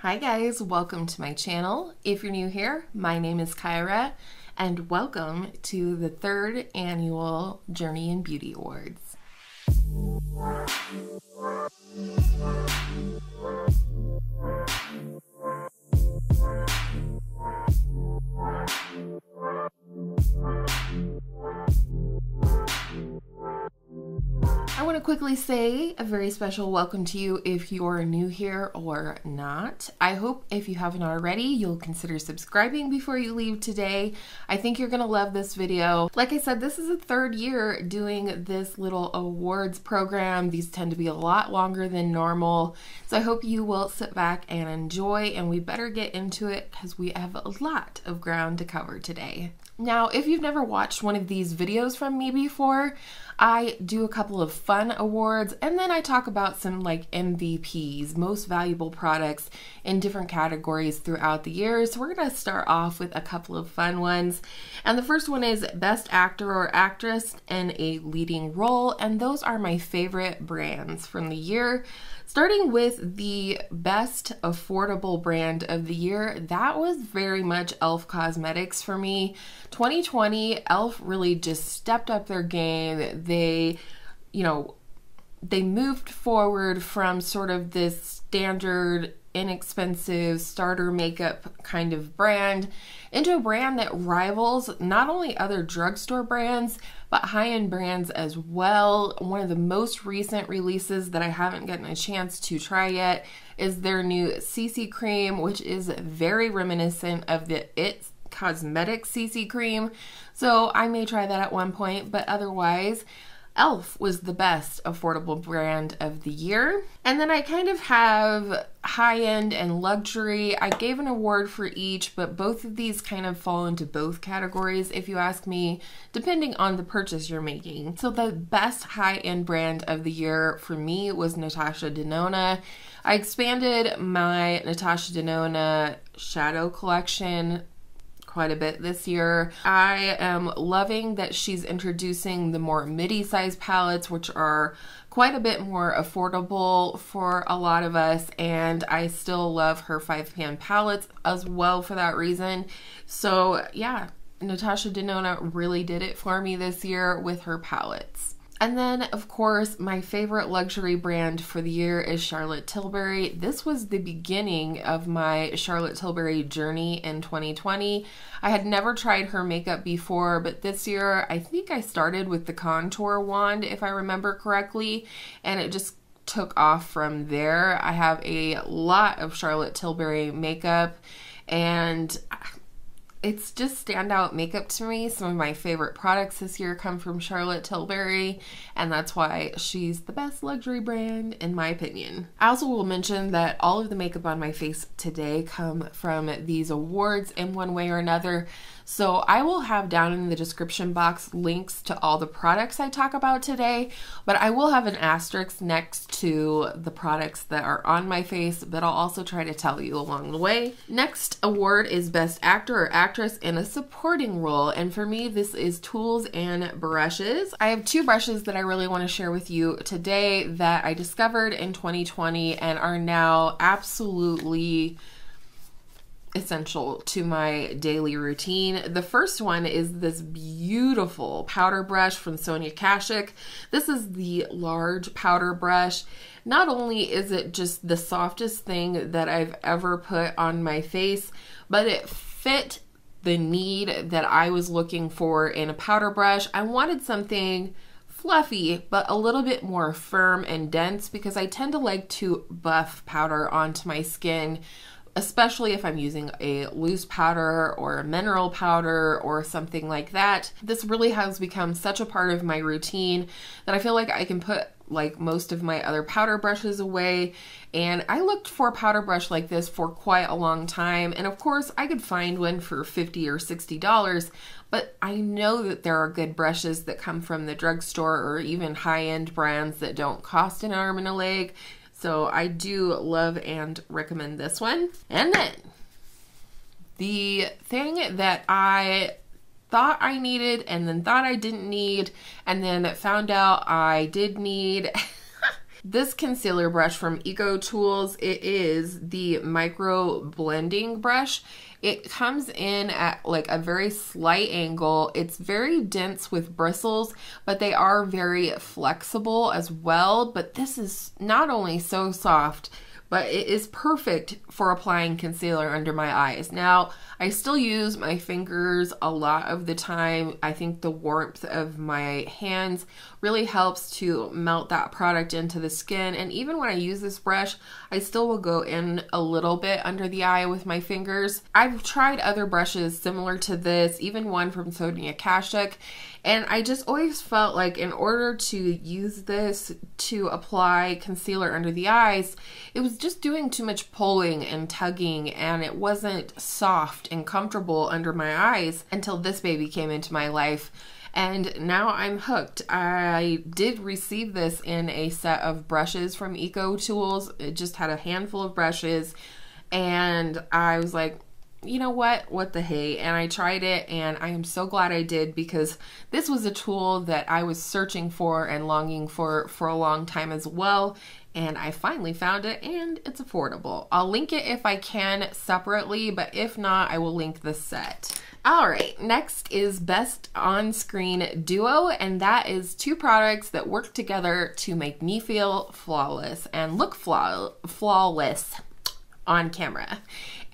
Hi guys, welcome to my channel. If you're new here, my name is Kyra and welcome to the 3rd annual Journey in Beauty Awards. I want to quickly say a very special welcome to you if you're new here or not. I hope if you haven't already, you'll consider subscribing before you leave today. I think you're going to love this video. Like I said, this is the 3rd year doing this little awards program. These tend to be a lot longer than normal. So I hope you will sit back and enjoy, and we better get into it because we have a lot of ground to cover today. Now, if you've never watched one of these videos from me before, I do a couple of fun awards and then I talk about some like MVPs, most valuable products in different categories throughout the year. So we're going to start off with a couple of fun ones. And the first one is Best Actor or Actress in a Leading Role. And those are my favorite brands from the year. Starting with the best affordable brand of the year, that was very much e.l.f. Cosmetics for me. 2020, e.l.f. really just stepped up their game. They moved forward from sort of this standard, inexpensive starter makeup kind of brand into a brand that rivals not only other drugstore brands, but high-end brands as well. One of the most recent releases that I haven't gotten a chance to try yet is their new CC cream, which is very reminiscent of the It Cosmetics CC cream. So I may try that at one point, but otherwise, e.l.f. was the best affordable brand of the year. And then I kind of have high-end and luxury. I gave an award for each, but both of these kind of fall into both categories, if you ask me, depending on the purchase you're making. So the best high-end brand of the year for me was Natasha Denona. I expanded my Natasha Denona shadow collection quite a bit this year. I am loving that she's introducing the more midi-size palettes, which are quite a bit more affordable for a lot of us, and I still love her 5-pan palettes as well for that reason. So yeah, Natasha Denona really did it for me this year with her palettes. And then, of course, my favorite luxury brand for the year is Charlotte Tilbury. This was the beginning of my Charlotte Tilbury journey in 2020. I had never tried her makeup before, but this year I think I started with the contour wand, if I remember correctly, and it just took off from there. I have a lot of Charlotte Tilbury makeup, and it's just standout makeup to me. Some of my favorite products this year come from Charlotte Tilbury, and that's why she's the best luxury brand in my opinion. I also will mention that all of the makeup on my face today come from these awards in one way or another. So I will have down in the description box links to all the products I talk about today, but I will have an asterisk next to the products that are on my face, but I'll also try to tell you along the way. Next award is Best Actor or Actress in a Supporting Role, and for me this is tools and brushes. I have 2 brushes that I really want to share with you today that I discovered in 2020 and are now absolutely essential to my daily routine. The first one is this beautiful powder brush from Sonia Kashuk. This is the large powder brush. Not only is it just the softest thing that I've ever put on my face, but it fit the need that I was looking for in a powder brush. I wanted something fluffy, but a little bit more firm and dense because I tend to like to buff powder onto my skin, especially if I'm using a loose powder or a mineral powder or something like that. This really has become such a part of my routine that I feel like I can put like most of my other powder brushes away, and I looked for a powder brush like this for quite a long time, and of course I could find one for $50 or $60, but I know that there are good brushes that come from the drugstore or even high-end brands that don't cost an arm and a leg. So I do love and recommend this one. And then the thing that I thought I needed and then thought I didn't need and then found out I did need this concealer brush from Eco Tools. It is the micro blending brush. It comes in at like a very slight angle. It's very dense with bristles, but they are very flexible as well. But this is not only so soft, but it is perfect for applying concealer under my eyes. Now, I still use my fingers a lot of the time. I think the warmth of my hands really helps to melt that product into the skin. And even when I use this brush, I still will go in a little bit under the eye with my fingers. I've tried other brushes similar to this, even one from Sonia Kashuk, and I just always felt like in order to use this to apply concealer under the eyes, it was just doing too much pulling and tugging, and it wasn't soft and comfortable under my eyes until this baby came into my life. And now I'm hooked. I did receive this in a set of brushes from Eco Tools. It just had a handful of brushes, and I was like, you know what the hey, and I tried it, and I am so glad I did, because this was a tool that I was searching for and longing for a long time as well, and I finally found it, and it's affordable. I'll link it if I can separately, but if not, I will link the set. All right, next is Best On-Screen Duo, and that is two products that work together to make me feel flawless and look flawless on camera.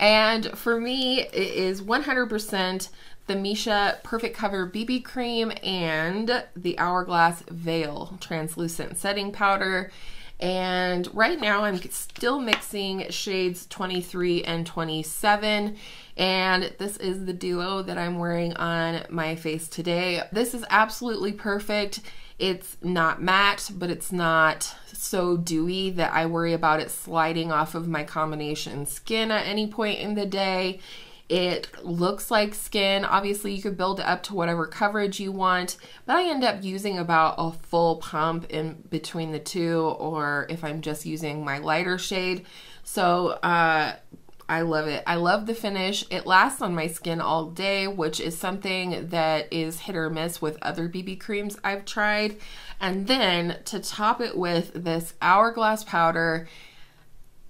And for me, it is 100% the Missha Perfect Cover BB Cream and the Hourglass Veil Translucent Setting Powder. And right now I'm still mixing shades 23 and 27, and this is the duo that I'm wearing on my face today. This is absolutely perfect. It's not matte, but it's not so dewy that I worry about it sliding off of my combination skin at any point in the day. It looks like skin. Obviously, you could build it up to whatever coverage you want, but I end up using about a full pump in between the two, or if I'm just using my lighter shade. So I love it. I love the finish. It lasts on my skin all day, which is something that is hit or miss with other BB creams I've tried. And then to top it with this Hourglass powder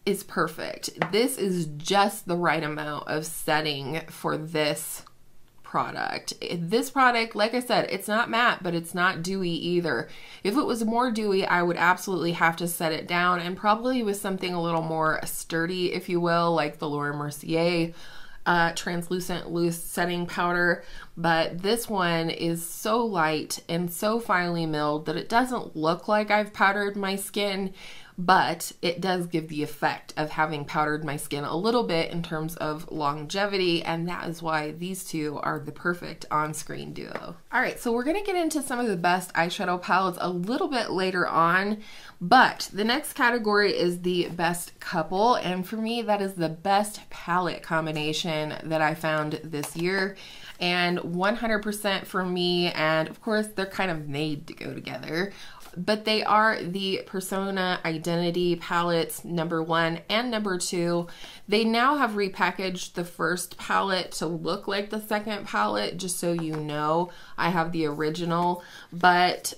is perfect. This is just the right amount of setting for this product. This product, like I said, it's not matte, but it's not dewy either. If it was more dewy, I would absolutely have to set it down, and probably with something a little more sturdy, if you will, like the Laura Mercier translucent loose setting powder. But this one is so light and so finely milled that it doesn't look like I've powdered my skin, but it does give the effect of having powdered my skin a little bit in terms of longevity, and that is why these two are the perfect on-screen duo. All right, so we're gonna get into some of the best eyeshadow palettes a little bit later on, but the next category is the best couple, and for me, that is the best palette combination that I found this year, and 100% for me, and of course, they're kind of made to go together. But they are the Persona Identity palettes, #1 and #2. They now have repackaged the first palette to look like the second palette, just so you know. I have the original, but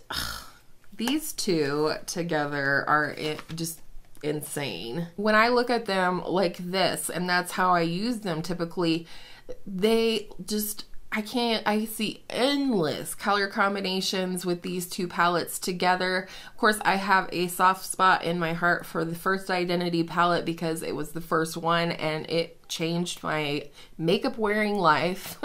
these two together are just insane. When I look at them like this, and that's how I use them typically, they just, I see endless color combinations with these two palettes together. Of course, I have a soft spot in my heart for the first Identity palette because it was the first one and it changed my makeup wearing life.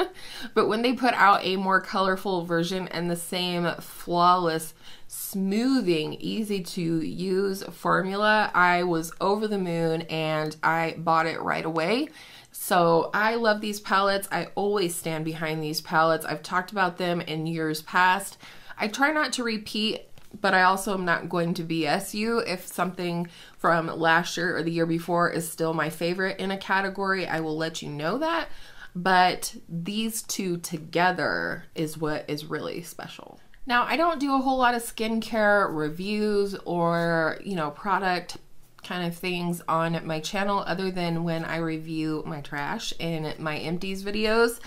But when they put out a more colorful version and the same flawless, smoothing, easy to use formula, I was over the moon and I bought it right away. So I love these palettes. I always stand behind these palettes. I've talked about them in years past. I try not to repeat, but I also am not going to BS you. If something from last year or the year before is still my favorite in a category, I will let you know that. But these two together is what is really special. Now, I don't do a whole lot of skincare reviews or, you know, product kind of things on my channel other than when I review my trash in my empties videos,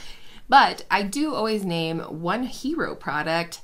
but I do always name one hero product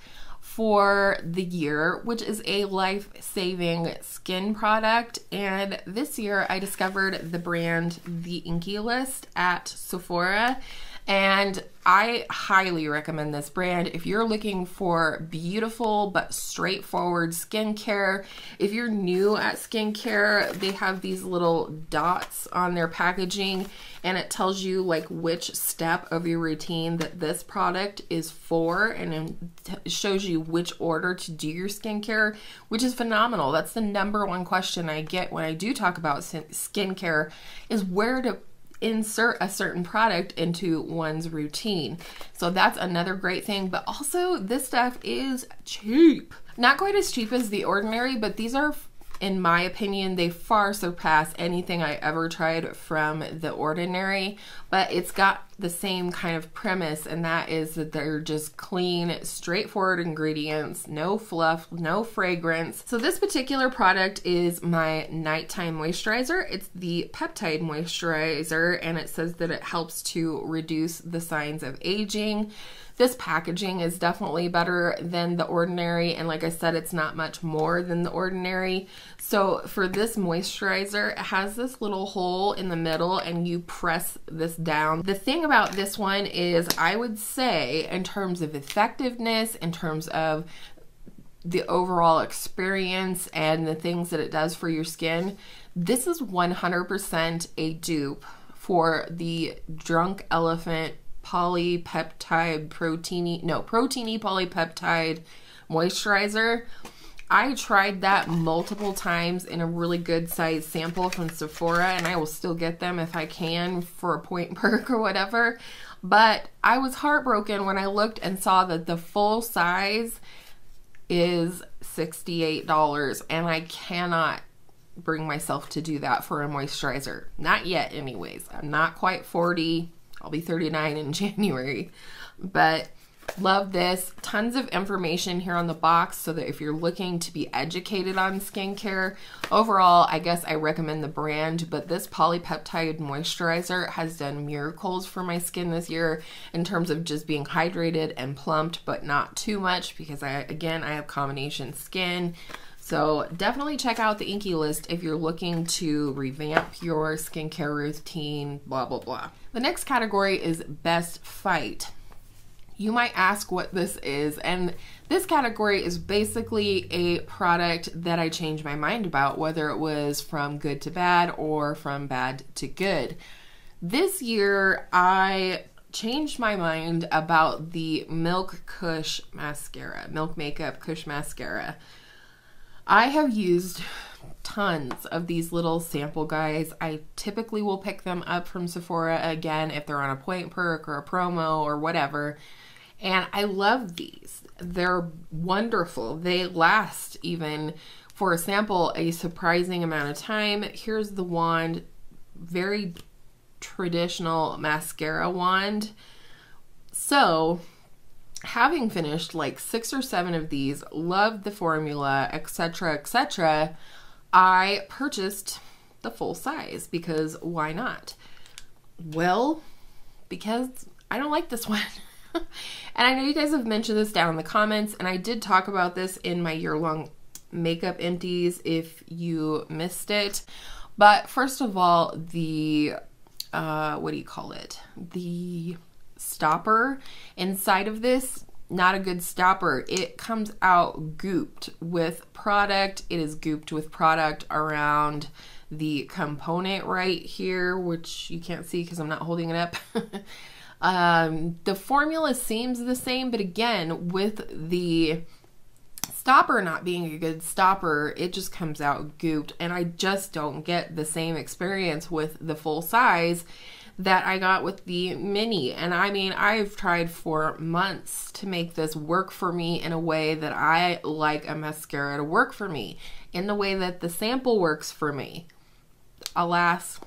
for the year, which is a life-saving skin product. And this year I discovered the brand The Inky List at Sephora. And I highly recommend this brand if you're looking for beautiful but straightforward skincare. If you're new at skincare, they have these little dots on their packaging and it tells you like which step of your routine that this product is for, and it shows you which order to do your skincare, which is phenomenal. That's the #1 question I get when I do talk about skincare, is where to insert a certain product into one's routine. So that's another great thing, but also this stuff is cheap. Not quite as cheap as The Ordinary, but these are, in my opinion, they far surpass anything I ever tried from The Ordinary, but it's got the same kind of premise, and that is that they're just clean, straightforward ingredients, no fluff, no fragrance. So this particular product is my nighttime moisturizer. It's the Peptide moisturizer, and it says that it helps to reduce the signs of aging. This packaging is definitely better than The Ordinary, and like I said, it's not much more than The Ordinary. So for this moisturizer, it has this little hole in the middle and you press this down. The thing about this one is, I would say, in terms of effectiveness, in terms of the overall experience and the things that it does for your skin, this is 100% a dupe for the Drunk Elephant polypeptide proteiny polypeptide moisturizer. I tried that multiple times in a really good size sample from Sephora, and I will still get them if I can for a point perk or whatever. But I was heartbroken when I looked and saw that the full size is $68, and I cannot bring myself to do that for a moisturizer. Not yet anyways. I'm not quite 40. I'll be 39 in January, but love this. Tons of information here on the box so that if you're looking to be educated on skincare, overall, I guess I recommend the brand, but this polypeptide moisturizer has done miracles for my skin this year in terms of just being hydrated and plumped, but not too much because I have combination skin. So definitely check out the Inky List if you're looking to revamp your skincare routine, blah, blah, blah. The next category is Best Fight. You might ask what this is, and this category is basically a product that I changed my mind about, whether it was from good to bad or from bad to good. This year, I changed my mind about the Makeup Kush mascara, Makeup Kush mascara. I have used tons of these little sample guys. I typically will pick them up from Sephora again if they're on a point perk or a promo or whatever. And I love these. They're wonderful. They last even for a sample a surprising amount of time. Here's the wand, very traditional mascara wand. So having finished like 6 or 7 of these, loved the formula, etc., etc., I purchased the full size because why not? Well, because I don't like this one. And I know you guys have mentioned this down in the comments, and I did talk about this in my year-long makeup empties if you missed it. But first of all, the, what do you call it? The stopper inside of this, not a good stopper. It comes out gooped with product. It is gooped with product around the component right here, which you can't see because I'm not holding it up. The formula seems the same, but again, with the stopper not being a good stopper, it just comes out gooped, and I just don't get the same experience with the full size that I got with the mini. And I mean, I've tried for months to make this work for me in a way that I like a mascara to work for me, in the way that the sample works for me. Alas,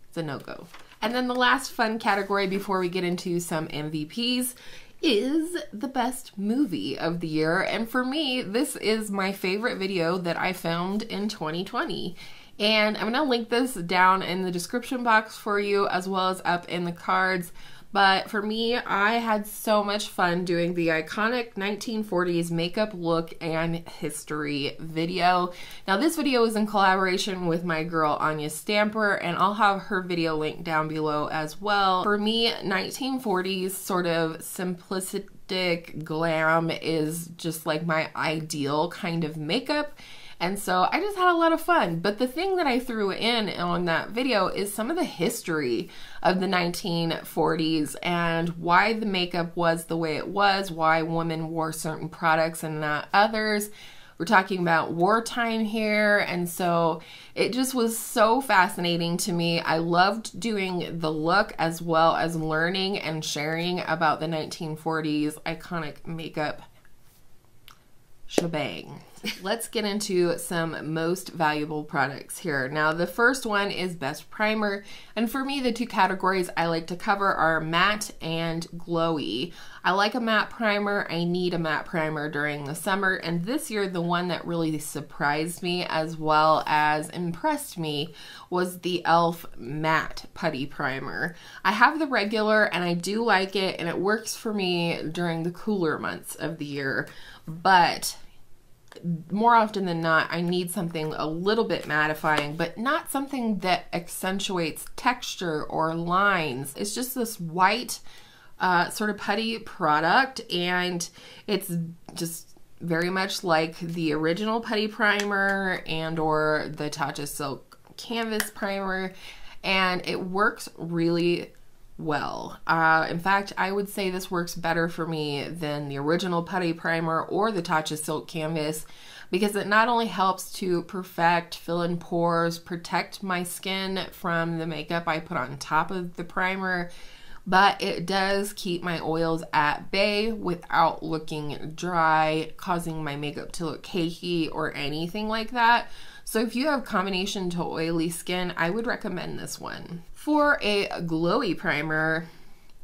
it's a no-go. And then the last fun category before we get into some MVPs is the best movie of the year. And for me, this is my favorite video that I filmed in 2020. And I'm going to link this down in the description box for you as well as up in the cards. But for me, I had so much fun doing the iconic 1940s makeup look and history video. Now this video is in collaboration with my girl Anya Stamper, and I'll have her video linked down below as well. For me, 1940s sort of simplistic glam is just like my ideal kind of makeup. And so I just had a lot of fun. But the thing that I threw in on that video is some of the history of the 1940s and why the makeup was the way it was, why women wore certain products and not others. We're talking about wartime here, and so it just was so fascinating to me. I loved doing the look as well as learning and sharing about the 1940s iconic makeup shebang. Let's get into some most valuable products here. Now the first one is best primer, and for me the two categories I like to cover are matte and glowy. I like a matte primer. I need a matte primer during the summer, and this year the one that really surprised me as well as impressed me was the e.l.f. matte putty primer. I have the regular and I do like it, and it works for me during the cooler months of the year, but more often than not, I need something a little bit mattifying, but not something that accentuates texture or lines. It's just this white sort of putty product, and it's just very much like the original putty primer and or the Tatcha Silk Canvas primer, and it works really well. In fact, I would say this works better for me than the original putty primer or the Tatcha Silk Canvas, because it not only helps to perfect, fill in pores, protect my skin from the makeup I put on top of the primer, but it does keep my oils at bay without looking dry, causing my makeup to look cakey or anything like that. So if you have combination to oily skin, I would recommend this one. For a glowy primer,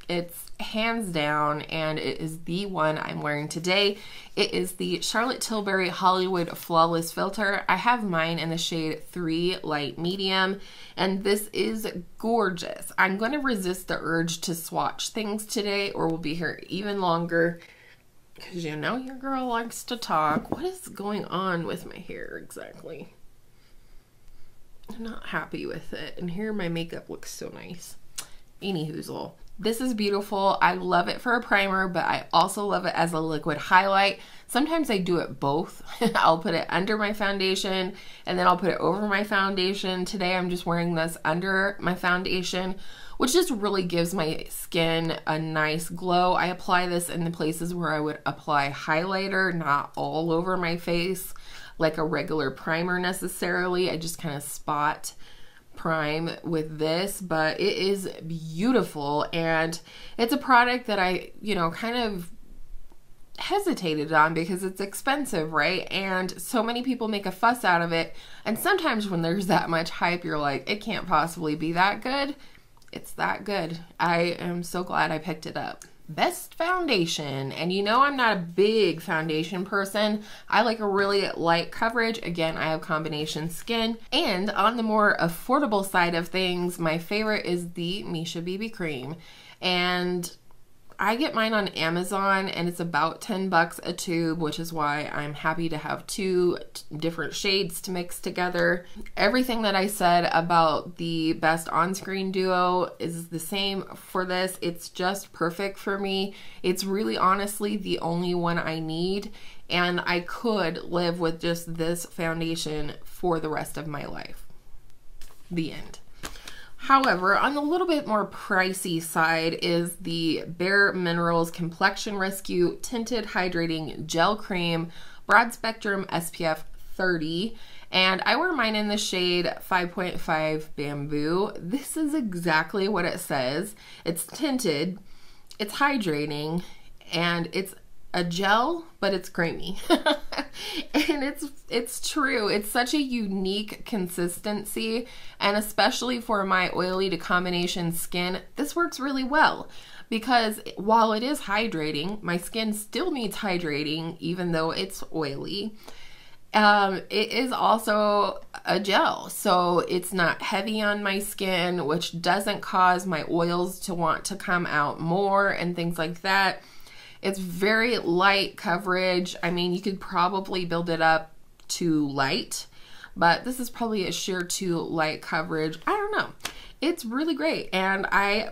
it's hands down, and it is the one I'm wearing today. It is the Charlotte Tilbury Hollywood Flawless Filter. I have mine in the shade 3 Light Medium, and this is gorgeous. I'm going to resist the urge to swatch things today, or we'll be here even longer, because you know your girl likes to talk. What is going on with my hair exactly? I'm not happy with it, and here my makeup looks so nice. Anyhoozle. This is beautiful. I love it for a primer, but I also love it as a liquid highlight. Sometimes I do it both. I'll put it under my foundation and then I'll put it over my foundation. Today I'm just wearing this under my foundation, which just really gives my skin a nice glow. I apply this in the places where I would apply highlighter, not all over my face like a regular primer necessarily. I just kind of spot prime with this, but it is beautiful, and it's a product that I, kind of hesitated on because it's expensive, right? And so many people make a fuss out of it, and sometimes when there's that much hype, you're like, it can't possibly be that good. It's that good. I am so glad I picked it up. Best foundation, and I'm not a big foundation person. I like a really light coverage. Again, I have combination skin, and on the more affordable side of things, my favorite is the Missha BB cream, and I get mine on Amazon, and it's about 10 bucks a tube, which is why I'm happy to have two different shades to mix together. Everything that I said about the best on-screen duo is the same for this. It's just perfect for me. It's really honestly the only one I need, and I could live with just this foundation for the rest of my life. The end. However, on the little bit more pricey side is the BareMinerals Complexion Rescue Tinted Hydrating Gel Cream, Broad Spectrum SPF 30, and I wear mine in the shade 5.5 Bamboo. This is exactly what it says. It's tinted, it's hydrating, and it's a gel, but it's creamy. And it's true. It's such a unique consistency, and especially for my oily to combination skin, this works really well, because while it is hydrating, my skin still needs hydrating even though it's oily. It is also a gel, so it's not heavy on my skin, which doesn't cause my oils to want to come out more and things like that. It's very light coverage. I mean, you could probably build it up to light, but this is probably a sheer to light coverage. I don't know. It's really great, and I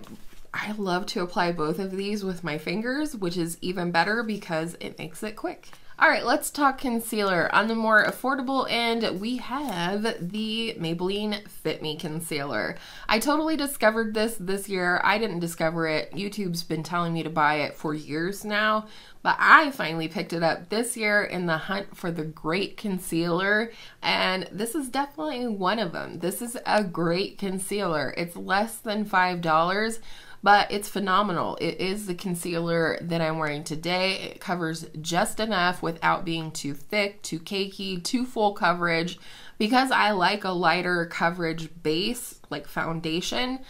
love to apply both of these with my fingers, which is even better because it makes it quick. All right, let's talk concealer. On the more affordable end, we have the Maybelline Fit Me concealer. I totally discovered this year. I didn't discover it. YouTube's been telling me to buy it for years now, but I finally picked it up this year in the hunt for the great concealer, and this is definitely one of them. This is a great concealer. It's less than $5, but it's phenomenal. It is the concealer that I'm wearing today. It covers just enough without being too thick, too cakey, too full coverage. Because I like a lighter coverage base, like foundation,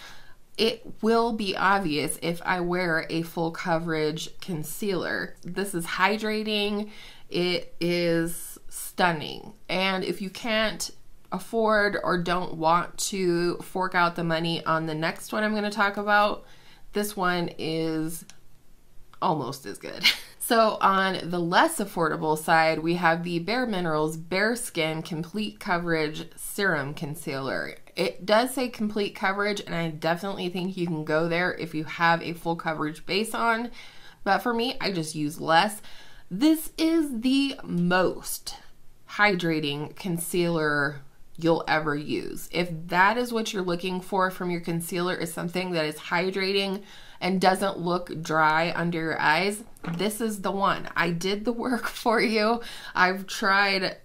it will be obvious if I wear a full coverage concealer. This is hydrating. It is stunning. And if you can't afford or don't want to fork out the money on the next one I'm going to talk about, this one is almost as good. So on the less affordable side, we have the BareMinerals BareSkin Complete Coverage Serum Concealer. It does say complete coverage, and I definitely think you can go there if you have a full coverage base on, but for me, I just use less. This is the most hydrating concealer you'll ever use. If that is what you're looking for from your concealer, is something that is hydrating and doesn't look dry under your eyes, this is the one. I did the work for you. I've tried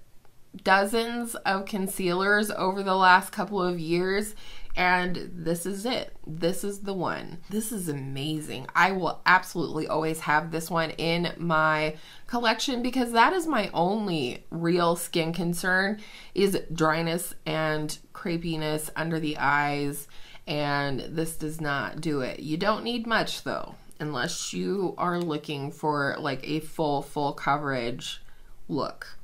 dozens of concealers over the last couple of years, and this is it. This is the one. This is amazing. I will absolutely always have this one in my collection because that is my only real skin concern, is dryness and crepiness under the eyes, and this does not do it. You don't need much though, unless you are looking for like a full coverage look.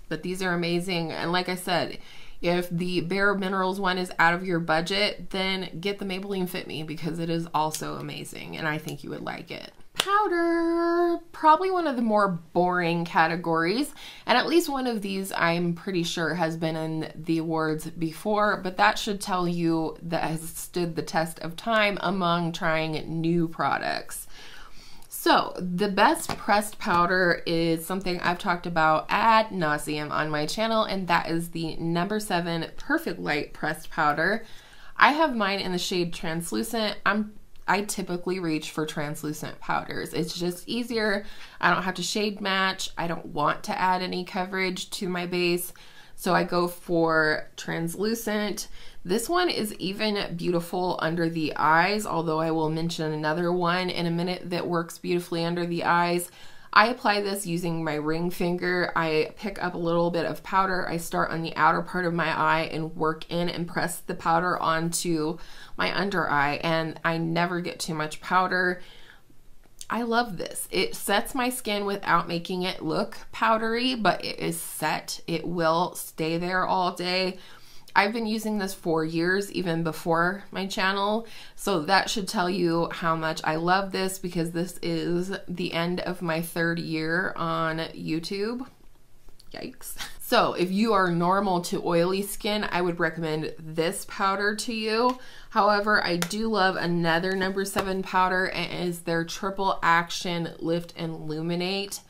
But these are amazing, and like I said, if the BareMinerals one is out of your budget, then get the Maybelline Fit Me because it is also amazing, and I think you would like it. Powder, probably one of the more boring categories, and at least one of these I'm pretty sure has been in the awards before, but that should tell you that has stood the test of time among trying new products. So the best pressed powder is something I've talked about ad nauseum on my channel, and that is the No. 7 Perfect Light Pressed Powder. I have mine in the shade Translucent. I typically reach for translucent powders. It's just easier. I don't have to shade match. I don't want to add any coverage to my base, so I go for translucent. This one is even beautiful under the eyes, although I will mention another one in a minute that works beautifully under the eyes. I apply this using my ring finger. I pick up a little bit of powder. I start on the outer part of my eye and work in and press the powder onto my under eye, and I never get too much powder. I love this. It sets my skin without making it look powdery, but it is set. It will stay there all day. I've been using this for years, even before my channel, so that should tell you how much I love this, because this is the end of my 3rd year on YouTube. Yikes. So if you are normal to oily skin, I would recommend this powder to you. However, I do love another No. 7 powder, and it is their Triple Action Lift and Illuminate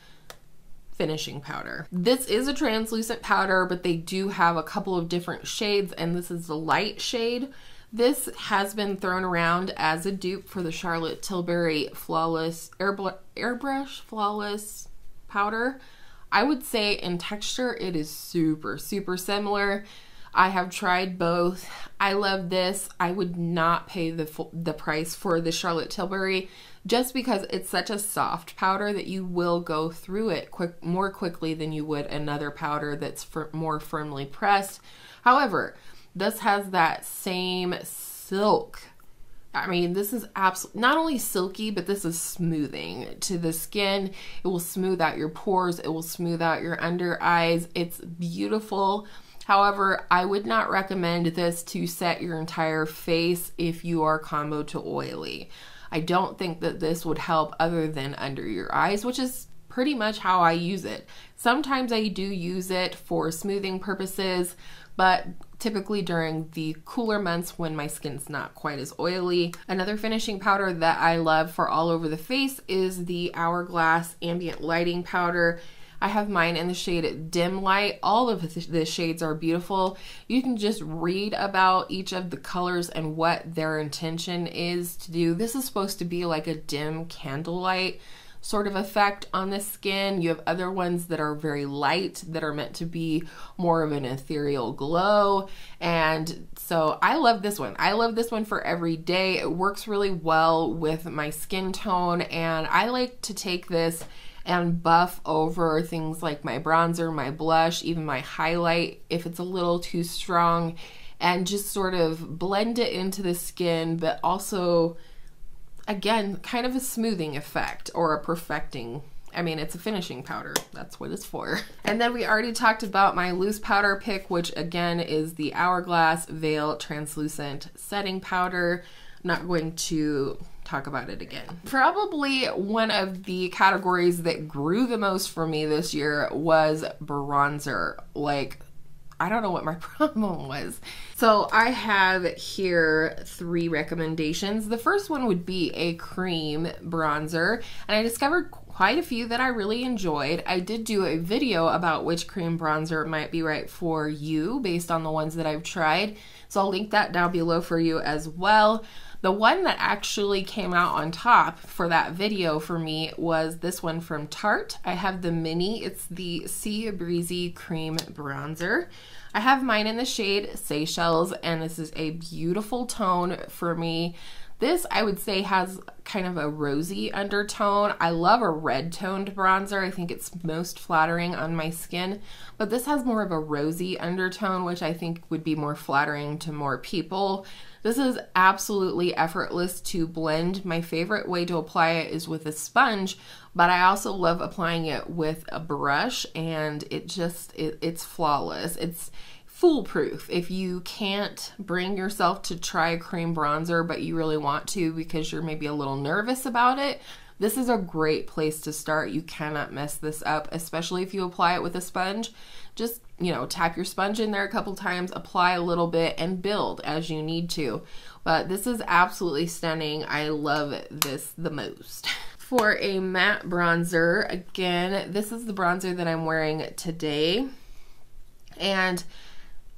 finishing powder. This is a translucent powder, but they do have a couple of different shades, and this is the light shade. This has been thrown around as a dupe for the Charlotte Tilbury Flawless Airbrush Flawless powder. I would say in texture it is super similar. I have tried both. I love this. I would not pay the price for the Charlotte Tilbury, just because it's such a soft powder that you will go through it more quickly than you would another powder that's more firmly pressed. However, this has that same silk I mean, this is absolutely not only silky, but this is smoothing to the skin. It will smooth out your pores. It will smooth out your under eyes. It's beautiful. However, I would not recommend this to set your entire face if you are combo to oily. I don't think that this would help other than under your eyes, which is pretty much how I use it. Sometimes I do use it for smoothing purposes, but typically during the cooler months when my skin's not quite as oily. Another finishing powder that I love for all over the face is the Hourglass Ambient Lighting Powder. I have mine in the shade Dim Light. All of the shades are beautiful. You can just read about each of the colors and what their intention is to do. This is supposed to be like a dim candlelight sort of effect on the skin. You have other ones that are very light that are meant to be more of an ethereal glow. And so I love this one. I love this one for every day. It works really well with my skin tone, and I like to take this and buff over things like my bronzer, my blush, even my highlight if it's a little too strong, and just sort of blend it into the skin, but also, again, kind of a smoothing effect or a perfecting. I mean, it's a finishing powder. That's what it's for. And then we already talked about my loose powder pick, which again is the Hourglass Veil Translucent Setting Powder. I'm not going to talk about it again. Probably one of the categories that grew the most for me this year was bronzer. Like, I don't know what my problem was. So I have here 3 recommendations. The first one would be a cream bronzer, and I discovered quite a few that I really enjoyed. I did do a video about which cream bronzer might be right for you based on the ones that I've tried, so I'll link that down below for you as well. The one that actually came out on top for that video for me was this one from Tarte. I have the mini. It's the Sea Breezy Cream Bronzer. I have mine in the shade Seychelles, and this is a beautiful tone for me. This, I would say, has kind of a rosy undertone. I love a red toned bronzer. I think it's most flattering on my skin, but this has more of a rosy undertone, which I think would be more flattering to more people. This is absolutely effortless to blend. My favorite way to apply it is with a sponge, but I also love applying it with a brush, and it's flawless. It's foolproof. If you can't bring yourself to try a cream bronzer, but you really want to because you're maybe a little nervous about it, this is a great place to start. You cannot mess this up, especially if you apply it with a sponge. Just, you know, tap your sponge in there a couple times, apply a little bit, and build as you need to. But this is absolutely stunning. I love this the most. For a matte bronzer, again, this is the bronzer that I'm wearing today. And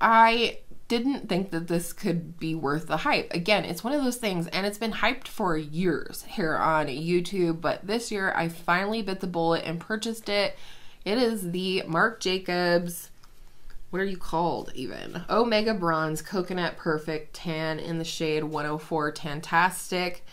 I didn't think that this could be worth the hype. Again, it's one of those things, and it's been hyped for years here on YouTube, but this year I finally bit the bullet and purchased it. It is the Marc Jacobs, what are you called even? Omega Bronze Coconut Perfect Tan in the shade 104 Tantastic.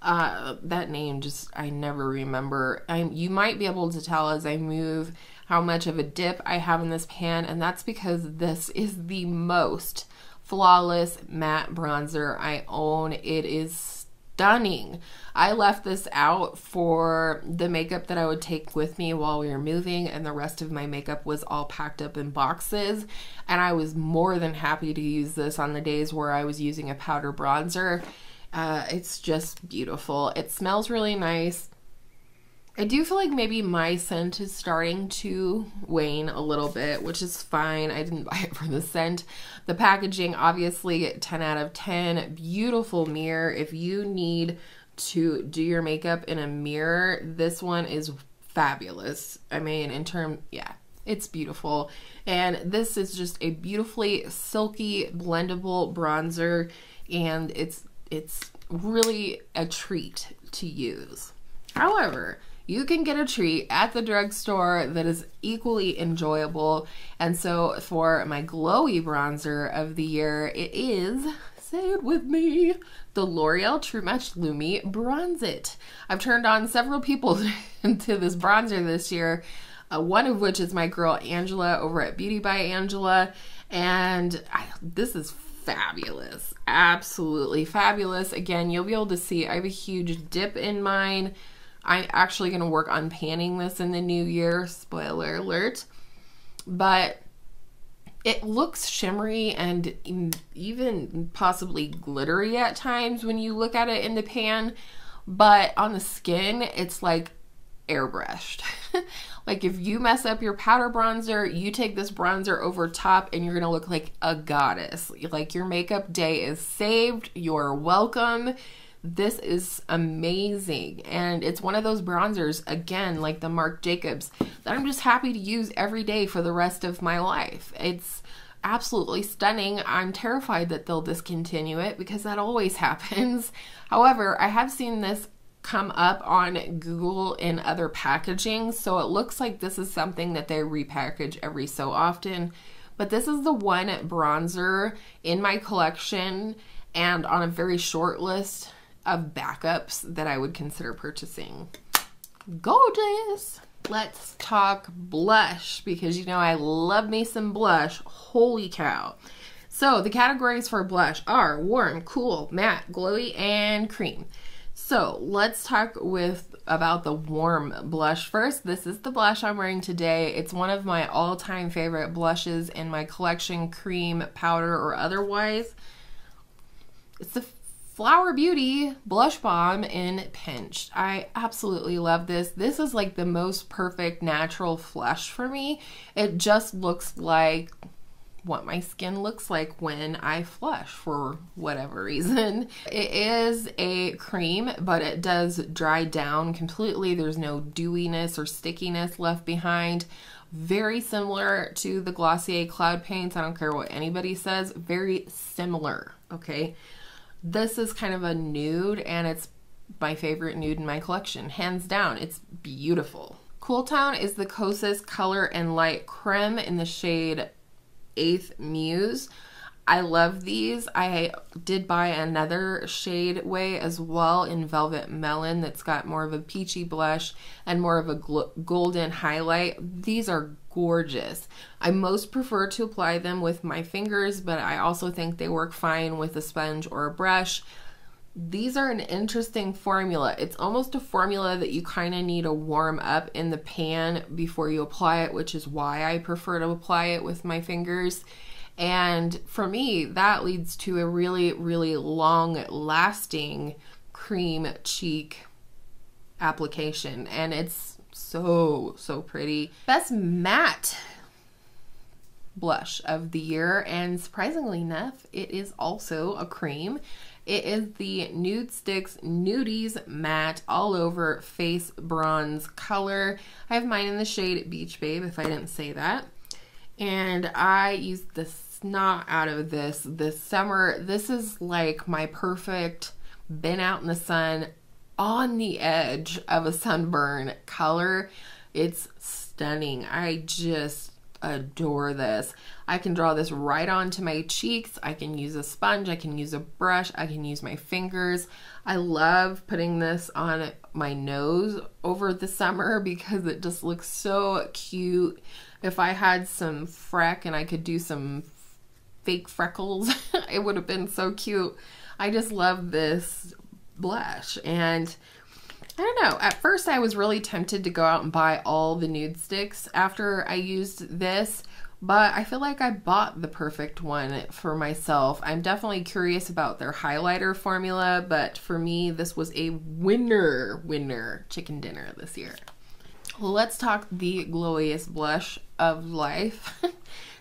That name just, I never remember. You might be able to tell as I move how much of a dip I have in this pan, and that's because this is the most flawless matte bronzer I own. It is stunning. I left this out for the makeup that I would take with me while we were moving, and the rest of my makeup was all packed up in boxes, and I was more than happy to use this on the days where I was using a powder bronzer. It's just beautiful. It smells really nice. I do feel like maybe my scent is starting to wane a little bit, which is fine. I didn't buy it for the scent. The packaging, obviously, 10 out of 10. Beautiful mirror. If you need to do your makeup in a mirror, this one is fabulous. I mean, yeah, it's beautiful. And this is just a beautifully silky, blendable bronzer, and it's really a treat to use. However, you can get a treat at the drugstore that is equally enjoyable. And so for my glowy bronzer of the year, it is, say it with me, the L'Oreal True Match Lumi Bronze It. I've turned on several people into this bronzer this year, one of which is my girl Angela over at Beauty by Angela. And this is fabulous. Absolutely fabulous. Again, you'll be able to see I have a huge dip in mine. I'm actually going to work on panning this in the new year. Spoiler alert. But it looks shimmery and even possibly glittery at times when you look at it in the pan. But on the skin, it's like airbrushed. Like if you mess up your powder bronzer, you take this bronzer over top and you're gonna look like a goddess. Like your makeup day is saved. You're welcome. This is amazing. And it's one of those bronzers, again, like the Marc Jacobs, that I'm just happy to use every day for the rest of my life. It's absolutely stunning. I'm terrified that they'll discontinue it because that always happens. However, I have seen this come up on Google in other packaging, so it looks like this is something that they repackage every so often. But this is the one bronzer in my collection and on a very short list of backups that I would consider purchasing. Gorgeous! Let's talk blush, because you know I love me some blush. Holy cow. So the categories for blush are warm, cool, matte, glowy, and cream. So let's talk about the warm blush first. This is the blush I'm wearing today. It's one of my all-time favorite blushes in my collection, cream, powder, or otherwise. It's the Flower Beauty Blush Bomb in Pinched. I absolutely love this. This is like the most perfect natural flush for me. It just looks like what my skin looks like when I flush for whatever reason. It is a cream, but it does dry down completely. There's no dewiness or stickiness left behind. Very similar to the Glossier Cloud Paints. I don't care what anybody says. Very similar, okay? This is kind of a nude, and it's my favorite nude in my collection. Hands down, it's beautiful. Cool Tone is the Kosas Color and Light Creme in the shade 8th Muse. I love these. I did buy another shade way as well in Velvet Melon that's got more of a peachy blush and more of a golden highlight. These are gorgeous. I most prefer to apply them with my fingers, but I also think they work fine with a sponge or a brush. These are an interesting formula. It's almost a formula that you kind of need to warm up in the pan before you apply it, which is why I prefer to apply it with my fingers. And for me, that leads to a really, really long-lasting cream cheek application. And it's so, so pretty. Best matte blush of the year, and surprisingly enough, it is also a cream. It is the Nude Sticks Nudies Matte All Over Face Bronze Color. I have mine in the shade Beach Babe, if I didn't say that. And I used the snot out of this summer. This is like my perfect been out in the sun on the edge of a sunburn color. It's stunning. I just adore this. I can draw this right onto my cheeks. I can use a sponge. I can use a brush. I can use my fingers. I love putting this on my nose over the summer because it just looks so cute. If I had some freck and I could do some fake freckles, it would have been so cute. I just love this blush. And I don't know, at first I was really tempted to go out and buy all the nude sticks after I used this, but I feel like I bought the perfect one for myself. I'm definitely curious about their highlighter formula, but for me, this was a winner chicken dinner this year. Let's talk the glowiest blush of life.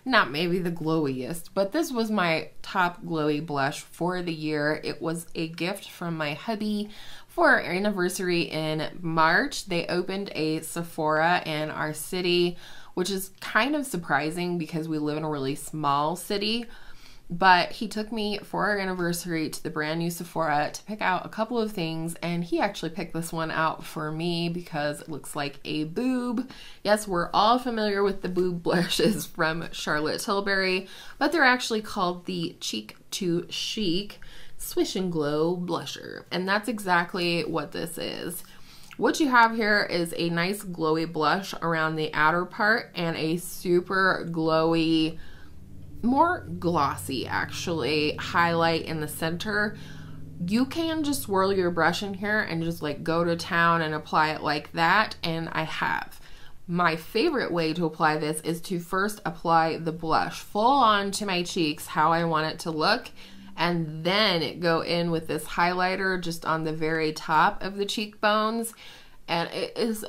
Not maybe the glowiest, but this was my top glowy blush for the year. It was a gift from my hubby for our anniversary in March. They opened a Sephora in our city, which is kind of surprising because we live in a really small city. But he took me for our anniversary to the brand new Sephora to pick out a couple of things, and he actually picked this one out for me because it looks like a boob. Yes, we're all familiar with the boob blushes from Charlotte Tilbury, but they're actually called the Cheek to Chic Swish and Glow Blusher, and that's exactly what this is. What you have here is a nice glowy blush around the outer part and a super glowy more glossy actually highlight in the center. You can just swirl your brush in here and just like go to town and apply it like that, and I have. My favorite way to apply this is to first apply the blush full on to my cheeks, how I want it to look, and then go in with this highlighter just on the very top of the cheekbones, and it is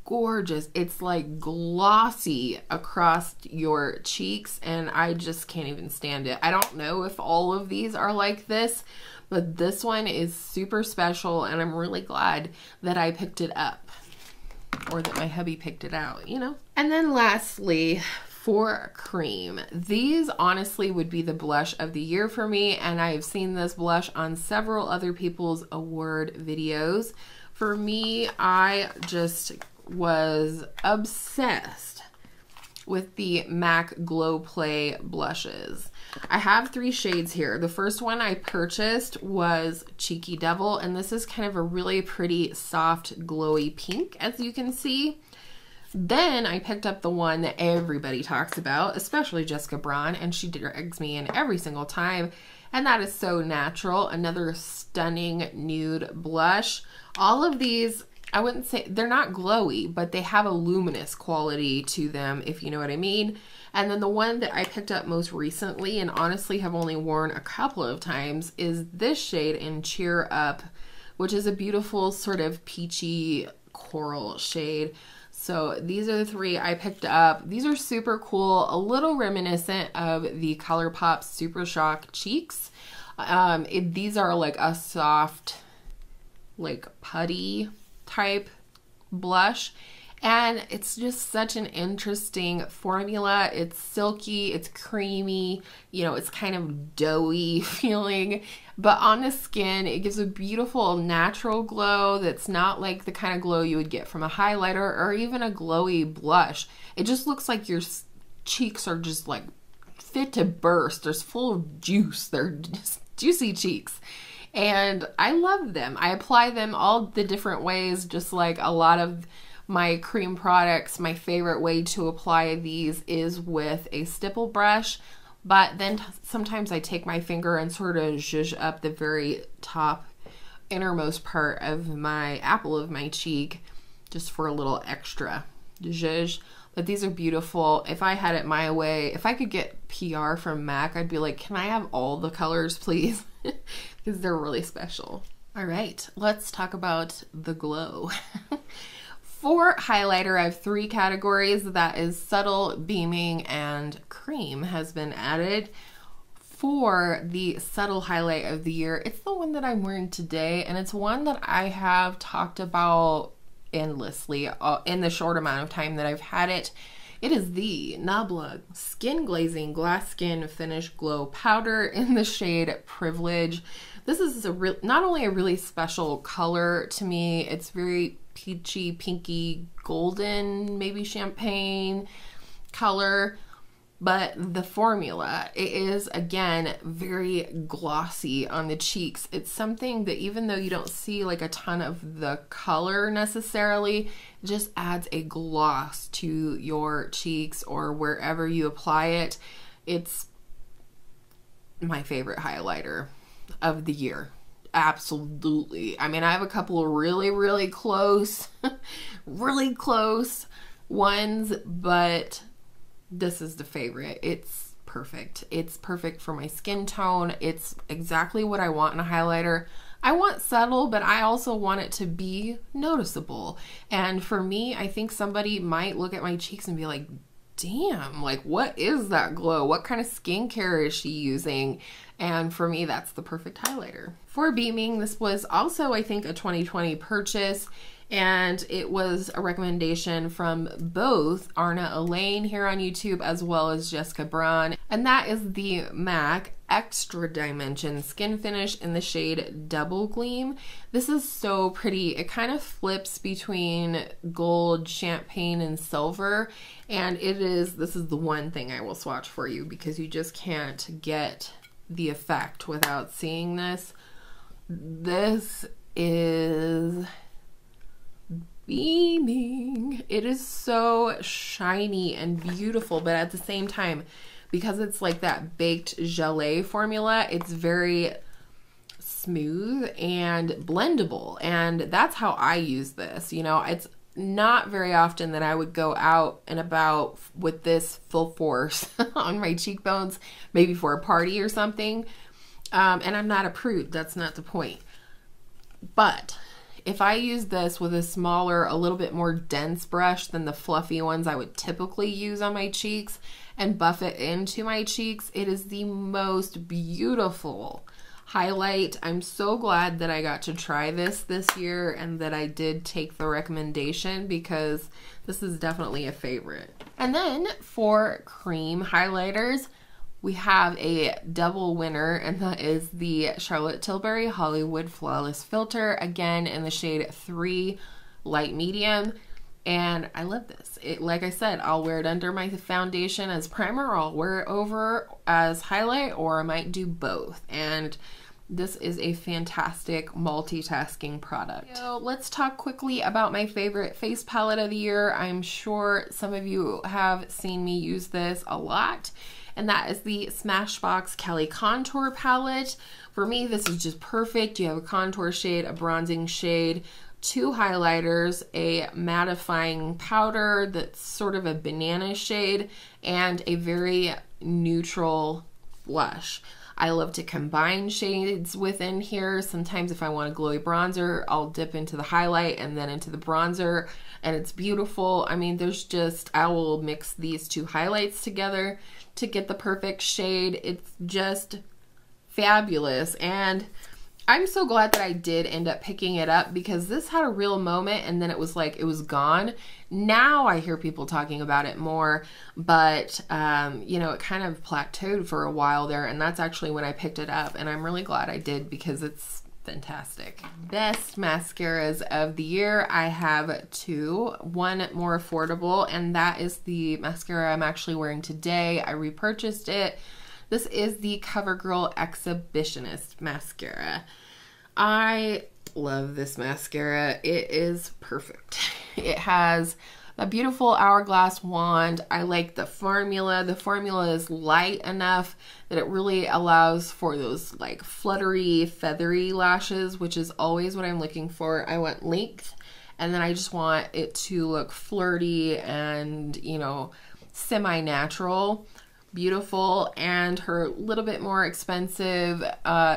gorgeous. It's like glossy across your cheeks, and I just can't even stand it. I don't know if all of these are like this, but this one is super special, and I'm really glad that I picked it up. Or that my hubby picked it out, you know? And then lastly, for cream, these honestly would be the blush of the year for me, and I have seen this blush on several other people's award videos. For me, I just was obsessed with the MAC Glow Play blushes. I have 3 shades here. The first one I purchased was Cheeky Devil, and this is kind of a really pretty soft glowy pink, as you can see. Then I picked up the one that everybody talks about, especially Jessica Braun, and she drags me in every single time, and that is So Natural, another stunning nude blush. All of these, I wouldn't say, they're not glowy, but they have a luminous quality to them, if you know what I mean. And then the one that I picked up most recently, and honestly have only worn a couple of times, is this shade in Cheer Up, which is a beautiful sort of peachy coral shade. So these are the 3 I picked up. These are super cool, a little reminiscent of the ColourPop Super Shock Cheeks. These are like a soft, like putty type blush, and it's just such an interesting formula. It's silky, it's creamy, you know, it's kind of doughy feeling, but on the skin it gives a beautiful natural glow that's not like the kind of glow you would get from a highlighter or even a glowy blush. It just looks like your cheeks are just like fit to burst. They're full of juice. They're just juicy cheeks. And I love them. I apply them all the different ways, just like a lot of my cream products. My favorite way to apply these is with a stipple brush, but then sometimes I take my finger and sort of zhuzh up the very top innermost part of my apple of my cheek just for a little extra zhuzh. But these are beautiful. If I had it my way, if I could get PR from MAC, I'd be like, can I have all the colors, please? Because they're really special. All right, let's talk about the glow. For highlighter, I have 3 categories. That is subtle, beaming, and cream has been added. For the subtle highlight of the year, it's the one that I'm wearing today, and it's one that I have talked about endlessly in the short amount of time that I've had it. It is the Nabla Skin Glazing Glass Skin Finish Glow Powder in the shade Privilege. This is not only a really special color to me, it's very peachy, pinky, golden, maybe champagne color, but the formula, it is again very glossy on the cheeks. It's something that even though you don't see like a ton of the color necessarily, it just adds a gloss to your cheeks or wherever you apply it. It's my favorite highlighter of the year. Absolutely. I mean, I have a couple of really close ones, but this is the favorite. It's perfect. It's perfect for my skin tone. It's exactly what I want in a highlighter. I want subtle, but I also want it to be noticeable. And for me, I think somebody might look at my cheeks and be like, damn, like what is that glow? What kind of skincare is she using? And for me, that's the perfect highlighter. For beaming, this was also, I think, a 2020 purchase, and it was a recommendation from both Arna Elaine here on YouTube as well as Jessica Braun, and that is the MAC Extra Dimension Skin Finish in the shade Double Gleam. This is so pretty. It kind of flips between gold, champagne, and silver, and this is the one thing I will swatch for you because you just can't get the effect without seeing this. This is beaming. It is so shiny and beautiful, but at the same time, because it's like that baked gelée formula, it's very smooth and blendable, and that's how I use this. You know, it's not very often that I would go out and about with this full force on my cheekbones, maybe for a party or something. And I'm not a prude, that's not the point. But if I use this with a smaller, a little bit more dense brush than the fluffy ones I would typically use on my cheeks and buff it into my cheeks, it is the most beautiful highlight. I'm so glad that I got to try this year and that I did take the recommendation, because this is definitely a favorite. And then for cream highlighters, we have a double winner, and that is the Charlotte Tilbury Hollywood Flawless Filter, again in the shade 3 light medium. And I love this. It, like I said, I'll wear it under my foundation as primer, or I'll wear it over as highlight, or I might do both. And this is a fantastic multitasking product. So let's talk quickly about my favorite face palette of the year. I'm sure some of you have seen me use this a lot, and that is the Smashbox Kelly Contour Palette. For me, this is just perfect. You have a contour shade, a bronzing shade, 2 highlighters, a mattifying powder that's sort of a banana shade, and a very neutral blush. I love to combine shades within here. Sometimes if I want a glowy bronzer, I'll dip into the highlight and then into the bronzer, and it's beautiful. I mean, there's just, I will mix these 2 highlights together to get the perfect shade. It's just fabulous, and I'm so glad that I did end up picking it up, because this had a real moment and then it was like, it was gone. Now I hear people talking about it more, but you know, it kind of plateaued for a while there, and that's actually when I picked it up, and I'm really glad I did, because it's fantastic. Best mascaras of the year, I have 2. One more affordable, and that is the mascara I'm actually wearing today. I repurchased it. This is the CoverGirl Exhibitionist mascara. I love this mascara. It is perfect. It has a beautiful hourglass wand. I like the formula. The formula is light enough that it really allows for those like fluttery, feathery lashes, which is always what I'm looking for. I want length, and then I just want it to look flirty and, you know, semi-natural. Beautiful. And her little bit more expensive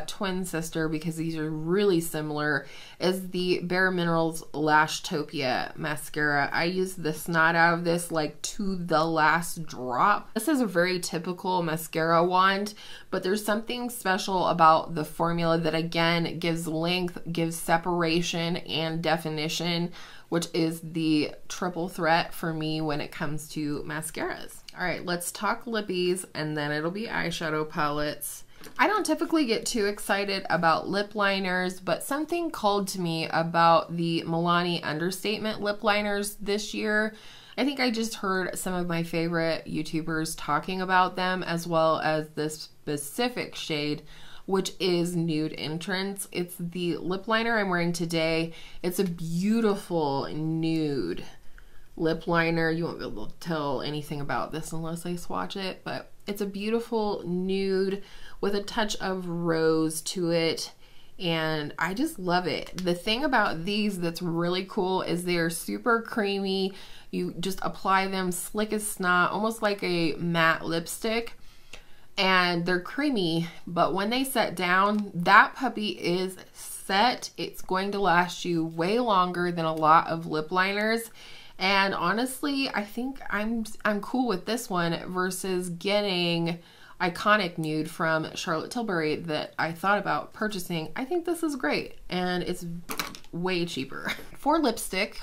twin sister, because these are really similar, is the BareMinerals Lashtopia mascara. I use the snot out of this like to the last drop. This is a very typical mascara wand, but there's something special about the formula that again gives length, gives separation and definition, which is the triple threat for me when it comes to mascaras. All right, let's talk lippies, and then it'll be eyeshadow palettes. I don't typically get too excited about lip liners, but something called to me about the Milani Understatement lip liners this year. I think I just heard some of my favorite YouTubers talking about them, as well as this specific shade, which is Nude Entrance. It's the lip liner I'm wearing today. It's a beautiful nude lip liner. You won't be able to tell anything about this unless I swatch it, but it's a beautiful nude with a touch of rose to it, and I just love it. The thing about these that's really cool is they're super creamy. You just apply them slick as snot, almost like a matte lipstick, and they're creamy, but when they set down, that puppy is set. It's going to last you way longer than a lot of lip liners. And honestly, I think I'm cool with this one versus getting Iconic Nude from Charlotte Tilbury that I thought about purchasing. I think this is great, and it's way cheaper. For lipstick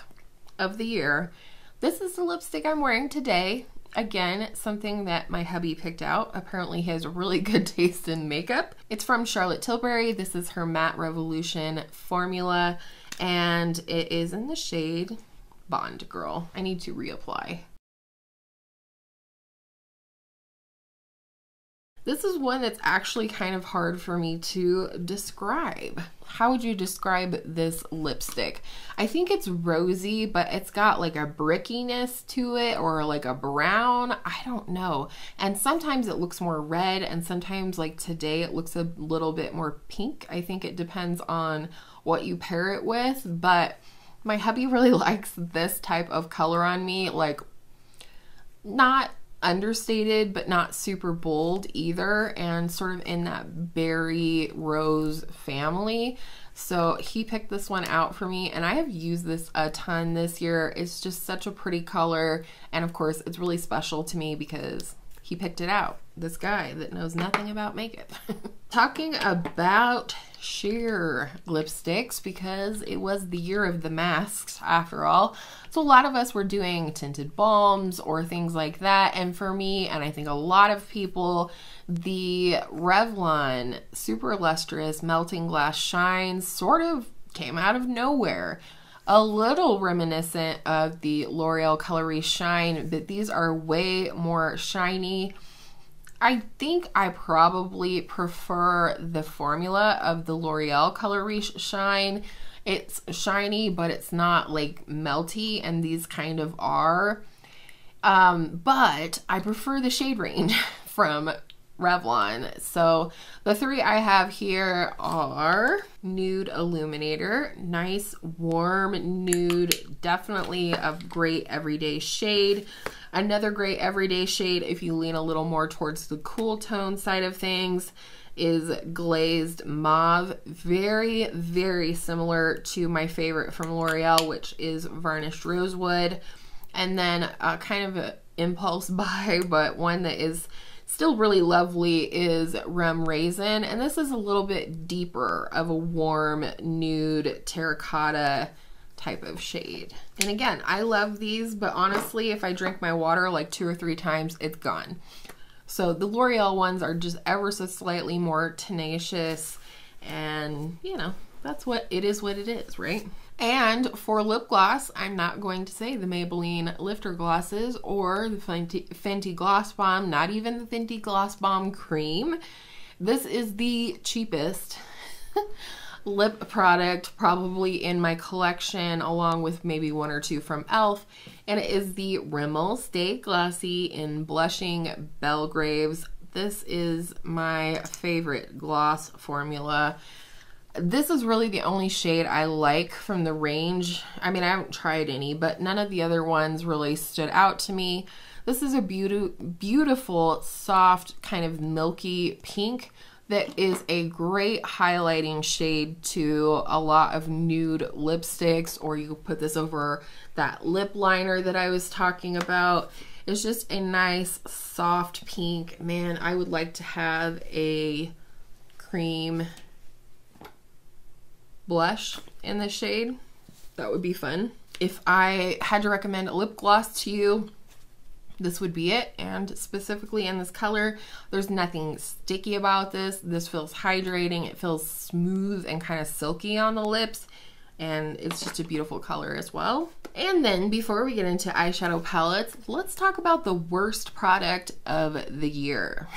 of the year, this is the lipstick I'm wearing today. Again, something that my hubby picked out. Apparently he has a really good taste in makeup. It's from Charlotte Tilbury. This is her Matte Revolution formula, and it is in the shade Bond Girl. I need to reapply. This is one that's actually kind of hard for me to describe. How would you describe this lipstick? I think it's rosy, but it's got like a brickiness to it, or like a brown. I don't know. And sometimes it looks more red, and sometimes, like today, it looks a little bit more pink. I think it depends on what you pair it with, but my hubby really likes this type of color on me, like not understated but not super bold either, and sort of in that berry rose family. So he picked this one out for me, and I have used this a ton this year. It's just such a pretty color, and of course it's really special to me because he picked it out, this guy that knows nothing about makeup. Talking about sheer lipsticks, because it was the year of the masks after all. So a lot of us were doing tinted balms or things like that. And for me, and I think a lot of people, the Revlon Super Lustrous Melting Glass Shine sort of came out of nowhere. A little reminiscent of the L'Oreal Coloris Shine, but these are way more shiny. I think I probably prefer the formula of the L'Oreal Coloris Shine. It's shiny, but it's not like melty, and these kind of are. But I prefer the shade range from Revlon. So the three I have here are Nude Illuminator, nice warm nude, definitely a great everyday shade. Another great everyday shade, if you lean a little more towards the cool tone side of things, is Glazed Mauve. Very, very similar to my favorite from L'Oreal, which is Varnished Rosewood. And then kind of an impulse buy, but one that is still really lovely, is Rum Raisin. And this is a little bit deeper of a warm nude terracotta type of shade. And again, I love these, but honestly, if I drink my water like 2 or 3 times, it's gone. So the L'Oreal ones are just ever so slightly more tenacious, and you know, that's what it is, right? And for lip gloss, I'm not going to say the Maybelline Lifter Glosses or the Fenty Gloss Bomb, not even the Fenty Gloss Bomb Cream. This is the cheapest lip product probably in my collection, along with maybe 1 or 2 from e.l.f. And it is the Rimmel Stay Glossy in Blushing Belgraves. This is my favorite gloss formula. This is really the only shade I like from the range. I mean, I haven't tried any, but none of the other ones really stood out to me. This is a beautiful, soft, kind of milky pink that is a great highlighting shade to a lot of nude lipsticks, or you could put this over that lip liner that I was talking about. It's just a nice, soft pink. Man, I would like to have a cream blush in this shade. That would be fun. If I had to recommend a lip gloss to you, this would be it. And specifically in this color, there's nothing sticky about this. This feels hydrating. It feels smooth and kind of silky on the lips, and it's just a beautiful color as well. And then before we get into eyeshadow palettes, let's talk about the worst product of the year.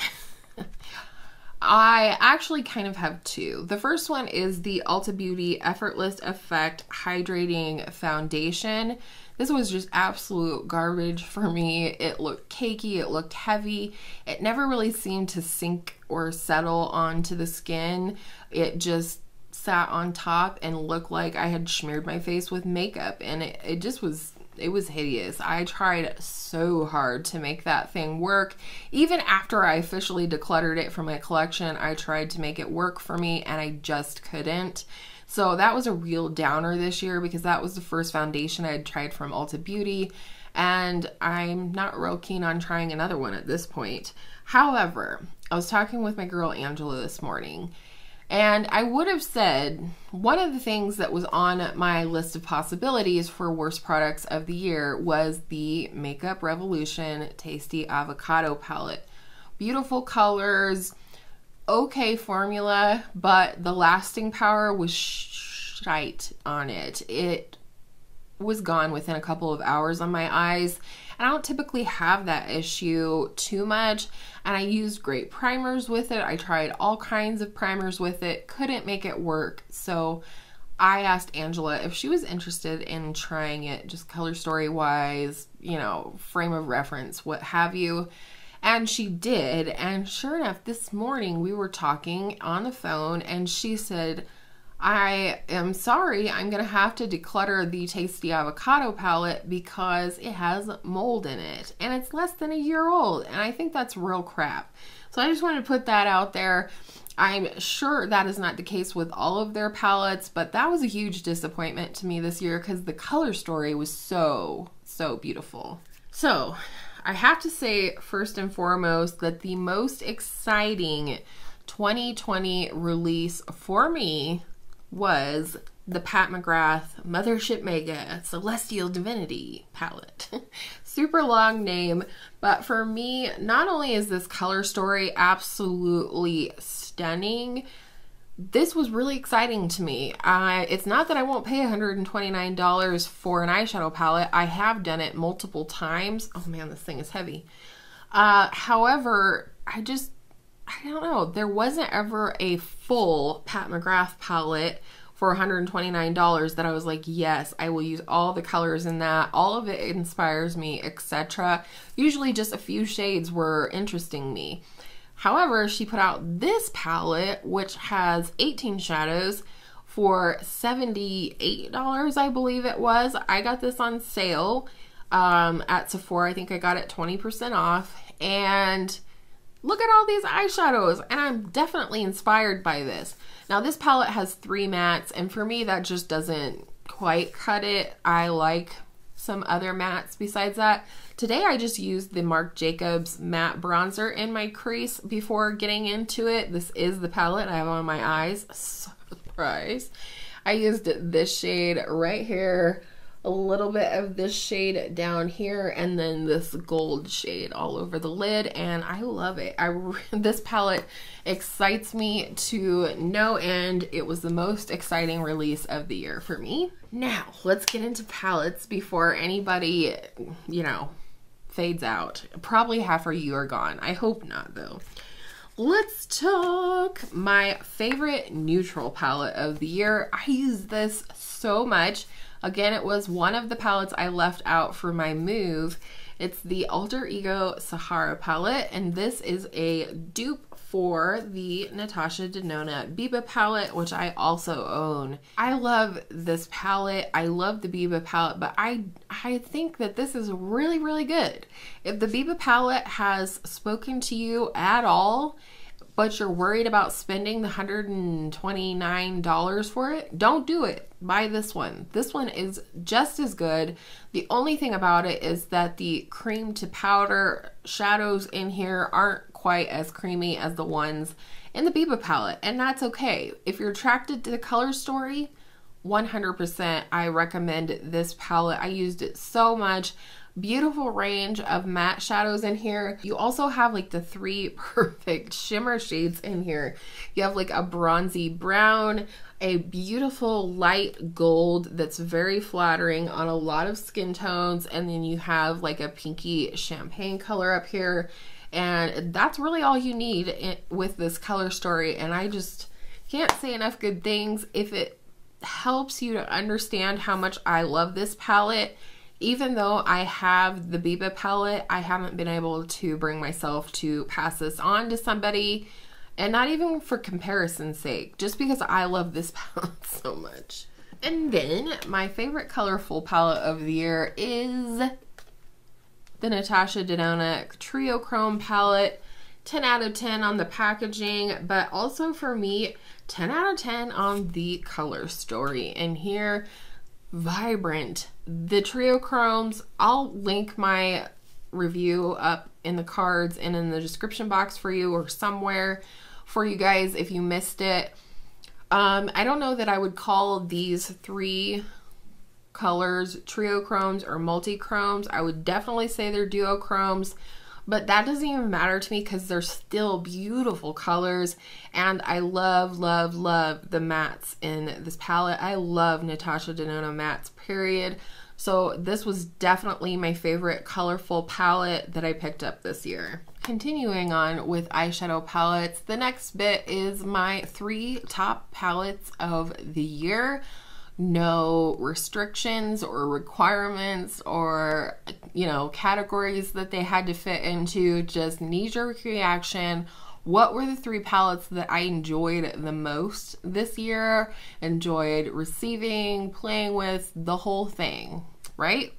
I actually kind of have 2. The first one is the Ulta Beauty Effortless Effect Hydrating Foundation. This was just absolute garbage for me. It looked cakey, it looked heavy. It never really seemed to sink or settle onto the skin. It just sat on top and looked like I had smeared my face with makeup, and it just was, it was hideous. I tried so hard to make that thing work. Even after I officially decluttered it from my collection, I tried to make it work for me, and I just couldn't. So that was a real downer this year, because that was the first foundation I had tried from Ulta Beauty, and I'm not real keen on trying another one at this point. However, I was talking with my girl Angela this morning, and I would have said one of the things that was on my list of possibilities for worst products of the year was the Makeup Revolution Tasty Avocado Palette. Beautiful colors, okay formula, but the lasting power was shite on it. It was gone within a couple of hours on my eyes. And I don't typically have that issue too much. And I used great primers with it. I tried all kinds of primers with it. Couldn't make it work. So I asked Angela if she was interested in trying it, just color story wise, you know, frame of reference, what have you. And she did. And sure enough, this morning we were talking on the phone and she said, I am sorry, I'm going to have to declutter the Tasty Avocado palette because it has mold in it. And it's less than a year old. And I think that's real crap. So I just wanted to put that out there. I'm sure that is not the case with all of their palettes, but that was a huge disappointment to me this year because the color story was so beautiful. So I have to say, first and foremost, that the most exciting 2020 release for me was the Pat McGrath Mothership Mega Celestial Divinity palette. Super long name, but for me, not only is this color story absolutely stunning, this was really exciting to me. It's not that I won't pay $129 for an eyeshadow palette. I have done it multiple times. Oh man, this thing is heavy. However, I don't know. There wasn't ever a full Pat McGrath palette for $129 that I was like, yes, I will use all the colors in that. All of it inspires me, etc. Usually just a few shades were interesting me. However, she put out this palette, which has 18 shadows for $78, I believe it was. I got this on sale at Sephora. I think I got it 20% off. And look at all these eyeshadows, and I'm definitely inspired by this. Now, this palette has 3 mattes, and for me, that just doesn't quite cut it. I like some other mattes besides that. Today, I just used the Marc Jacobs matte bronzer in my crease before getting into it. This is the palette I have on my eyes. Surprise. I used this shade right here, a little bit of this shade down here, and then this gold shade all over the lid, and I love it. This palette excites me to no end. It was the most exciting release of the year for me. Now, let's get into palettes before anybody, you know, fades out. Probably half of you are gone. I hope not, though. Let's talk my favorite neutral palette of the year. I use this so much. Again, it was one of the palettes I left out for my move. It's the Alter Ego Sahara palette, and this is a dupe for the Natasha Denona Biba palette, which I also own. I love this palette. I love the Biba palette, but I think that this is really, really good. If the Biba palette has spoken to you at all, but you're worried about spending the $129 for it, don't do it. Buy this one. This one is just as good. The only thing about it is that the cream to powder shadows in here aren't quite as creamy as the ones in the Biba palette, and that's okay. If you're attracted to the color story, 100% I recommend this palette. I used it so much. Beautiful range of matte shadows in here. You also have like the 3 perfect shimmer shades in here. You have like a bronzy brown, a beautiful light gold that's very flattering on a lot of skin tones, and then you have like a pinky champagne color up here, and that's really all you need with this color story. And I just can't say enough good things. If it helps you to understand how much I love this palette, even though I have the Biba palette, I haven't been able to bring myself to pass this on to somebody, and not even for comparison's sake, just because I love this palette so much. And then my favorite colorful palette of the year is the Natasha Denona Trio Chrome palette. 10 out of 10 on the packaging, but also for me, 10 out of 10 on the color story. And here, vibrant. The Trio Chromes, I'll link my review up in the cards and in the description box for you, or somewhere for you guys if you missed it. I don't know that I would call these 3 colors Trio Chromes or multi-chromes. I would definitely say they're duochromes, but that doesn't even matter to me because they're still beautiful colors, and I love, love, love the mattes in this palette. I love Natasha Denona mattes, period. So this was definitely my favorite colorful palette that I picked up this year. Continuing on with eyeshadow palettes, the next bit is my 3 top palettes of the year. No restrictions or requirements or, you know, categories that they had to fit into, just knee-jerk reaction. What were the 3 palettes that I enjoyed the most this year, enjoyed receiving, playing with, the whole thing, right?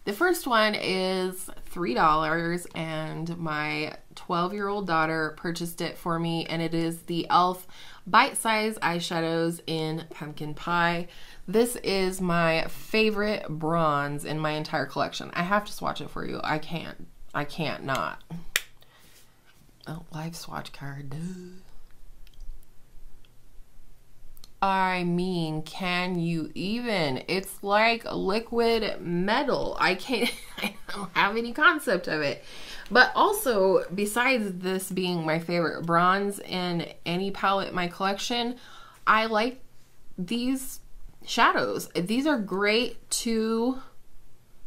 The first one is $3 and my 12-year-old daughter purchased it for me, and it is the e.l.f. Bite-Size Eyeshadows in Pumpkin Pie. This is my favorite bronze in my entire collection. I have to swatch it for you. I can't not. Oh, live swatch card. I mean, can you even? It's like liquid metal. I don't have any concept of it. But also, besides this being my favorite bronze in any palette in my collection, I like these shadows. These are great two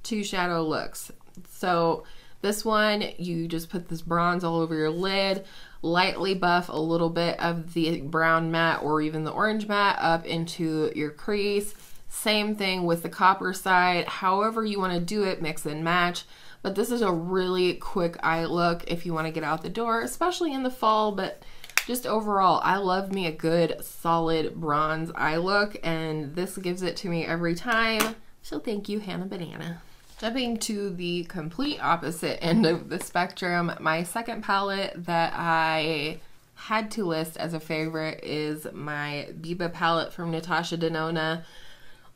shadow looks. So this one, you just put this bronze all over your lid, lightly buff a little bit of the brown matte or even the orange matte up into your crease. Same thing with the copper side. However you want to do it, mix and match. But this is a really quick eye look if you want to get out the door, especially in the fall. But just overall, I love me a good solid bronze eye look, and this gives it to me every time. So thank you, Hannah Banana. Jumping to the complete opposite end of the spectrum, my second palette that I had to list as a favorite is my Biba palette from Natasha Denona.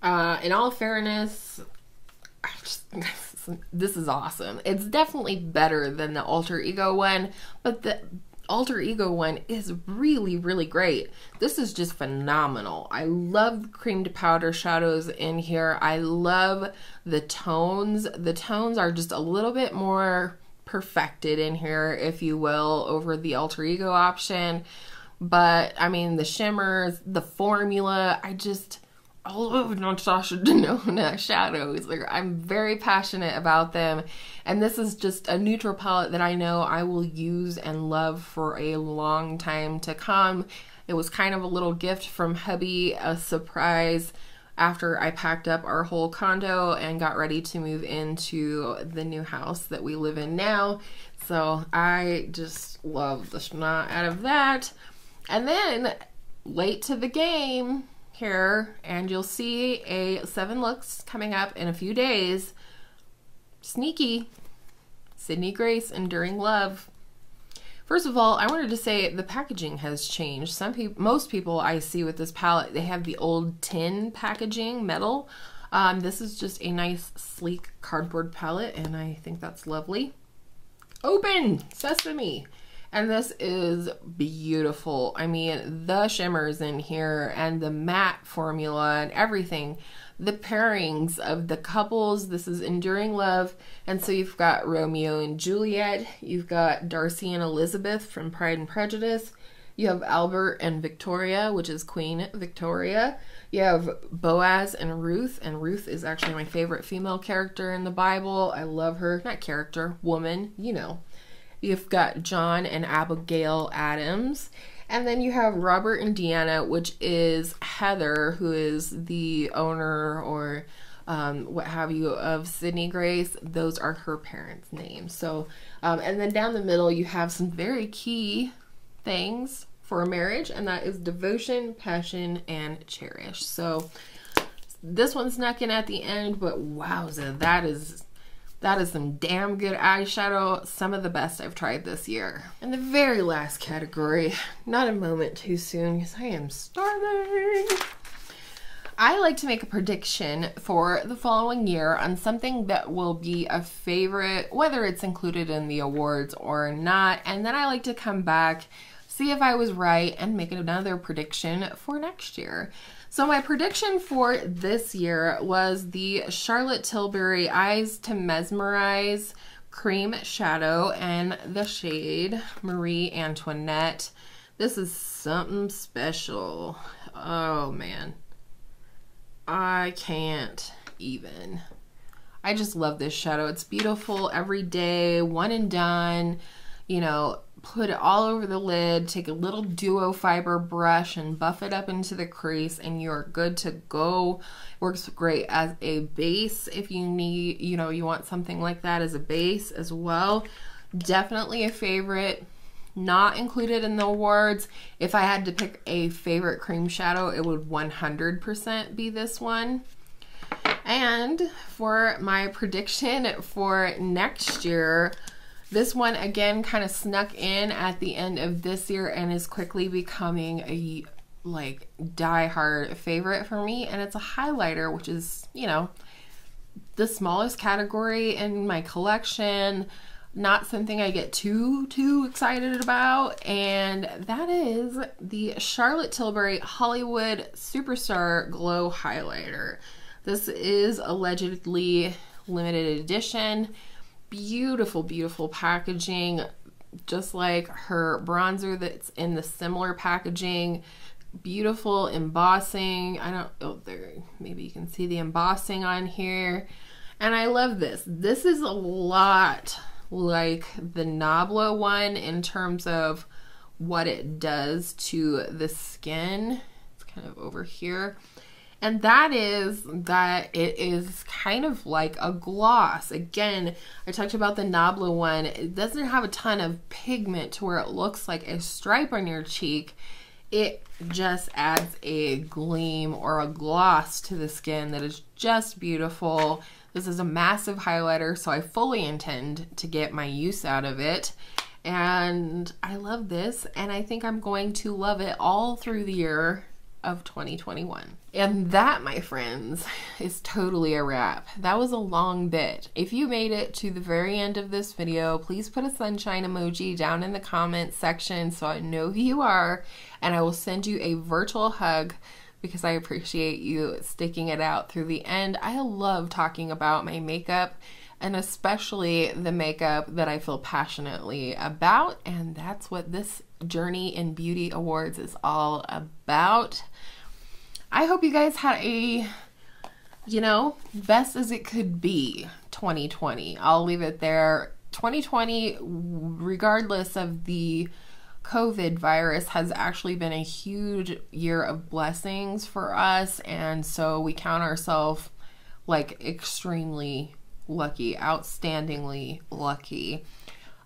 In all fairness, this is awesome. It's definitely better than the Alter Ego one, but the Alter Ego one is really, really great. This is just phenomenal. I love cream to powder shadows in here. I love the tones. The tones are just a little bit more perfected in here, if you will, over the Alter Ego option. But I mean, the shimmers, the formula, I love Natasha Denona shadows. Like, I'm very passionate about them, and this is just a neutral palette that I know I will use and love for a long time to come. It was kind of a little gift from hubby, a surprise after I packed up our whole condo and got ready to move into the new house that we live in now. So I just love the snot out of that. And then late to the game here, and you'll see a 7 looks coming up in a few days. Sneaky. Sydney Grace Enduring Love. First of all, I wanted to say the packaging has changed. Most people I see with this palette, they have the old tin packaging, metal. This is just a nice, sleek cardboard palette, and I think that's lovely. Open Sesame. And this is beautiful. I mean, the shimmers in here and the matte formula and everything. The pairings of the couples. This is Enduring Love. And so you've got Romeo and Juliet. You've got Darcy and Elizabeth from Pride and Prejudice. You have Albert and Victoria, which is Queen Victoria. You have Boaz and Ruth is actually my favorite female character in the Bible. I love her. Not character, woman, you know. You've got John and Abigail Adams. And then you have Robert and Deanna, which is Heather, who is the owner or what have you of Sydney Grace. Those are her parents' names. So, and then down the middle, you have some very key things for a marriage, and that is devotion, passion, and cherish. So this one snuck in at the end, but wowza, that is some damn good eyeshadow. Some of the best I've tried this year. And the very last category, not a moment too soon because I am starving. I like to make a prediction for the following year on something that will be a favorite, whether it's included in the awards or not. And then I like to come back, see if I was right, and make another prediction for next year. So my prediction for this year was the Charlotte Tilbury Eyes to Mesmerize Cream Shadow and the shade Marie Antoinette. This is something special. Oh man. I can't even. I just love this shadow. It's beautiful every day, one and done. You know, put it all over the lid, take a little duo fiber brush and buff it up into the crease, and you're good to go. Works great as a base if you need, you know, you want something like that as a base as well. Definitely a favorite. Not included in the awards. If I had to pick a favorite cream shadow, it would 100% be this one. And for my prediction for next year, this one again kind of snuck in at the end of this year and is quickly becoming a like die-hard favorite for me, and it's a highlighter, which is, you know, the smallest category in my collection. Not something I get too excited about, and that is the Charlotte Tilbury Hollywood Superstar Glow Highlighter. This is allegedly limited edition. Beautiful, beautiful packaging, just like her bronzer that's in the similar packaging. Beautiful embossing. I don't, oh, there, maybe you can see the embossing on here. And I love this. This is a lot like the Nabla one in terms of what it does to the skin. It's kind of over here. And that is that it is kind of like a gloss. Again, I talked about the Nabla one. It doesn't have a ton of pigment to where it looks like a stripe on your cheek. It just adds a gleam or a gloss to the skin that is just beautiful. This is a massive highlighter, so I fully intend to get my use out of it. And I love this, and I think I'm going to love it all through the year of 2021. And that, my friends, is totally a wrap. That was a long bit. If you made it to the very end of this video, please put a sunshine emoji down in the comments section so I know who you are, and I will send you a virtual hug because I appreciate you sticking it out through the end. I love talking about my makeup, and especially the makeup that I feel passionately about, and that's what this Journey in Beauty Awards is all about. I hope you guys had a, you know, best as it could be 2020. I'll leave it there. 2020, regardless of the COVID virus, has actually been a huge year of blessings for us, and so we count ourselves like extremely lucky, outstandingly lucky.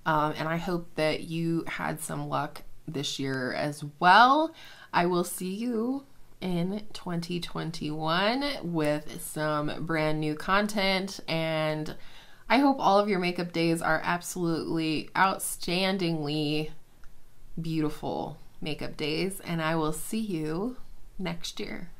And I hope that you had some luck this year as well. I will see you in 2021 with some brand new content, and I hope all of your makeup days are absolutely outstandingly beautiful makeup days, and I will see you next year.